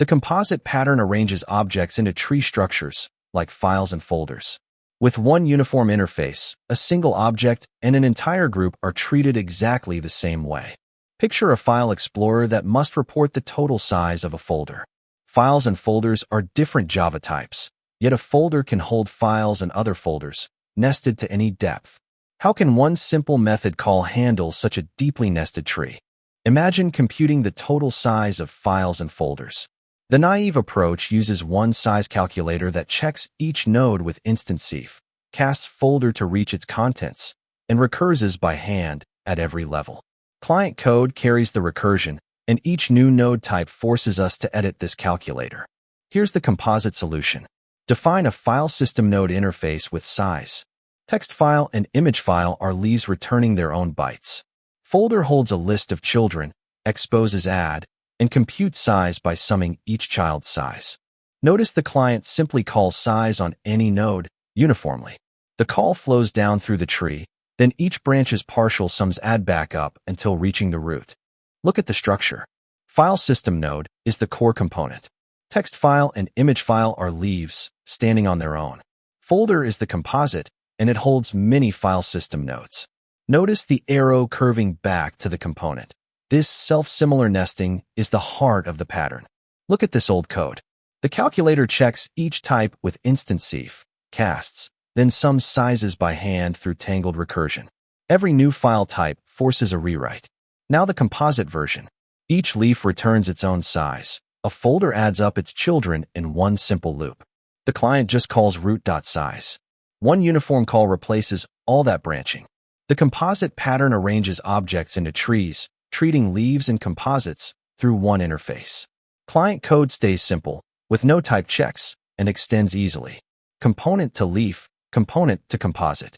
The composite pattern arranges objects into tree structures, like files and folders. With one uniform interface, a single object and an entire group are treated exactly the same way. Picture a file explorer that must report the total size of a folder. Files and folders are different Java types, yet a folder can hold files and other folders, nested to any depth. How can one simple method call handle such a deeply nested tree? Imagine computing the total size of files and folders. The naive approach uses one SizeCalculator that checks each node with instanceof, casts folder to reach its contents, and recurses by hand at every level. Client code carries the recursion, and each new node type forces us to edit this calculator. Here's the composite solution. Define a FileSystemNode interface with size. Text file and image file are leaves returning their own bytes. Folder holds a list of children, exposes add, and computes size by summing each child's size. Notice the client simply calls size on any node, uniformly. The call flows down through the tree, then each branch's partial sums add back up until reaching the root. Look at the structure. FileSystemNode is the core component. Text file and image file are leaves, standing on their own. Folder is the composite, and it holds many file system nodes. Notice the arrow curving back to the component. This self-similar nesting is the heart of the pattern. Look at this old code. The calculator checks each type with instanceof, casts, then sums sizes by hand through tangled recursion. Every new file type forces a rewrite. Now the composite version. Each leaf returns its own size. A folder adds up its children in one simple loop. The client just calls root.size. One uniform call replaces all that branching. The composite pattern arranges objects into trees, treating leaves and composites through one interface. Client code stays simple, with no type checks, and extends easily. Component to leaf, component to composite.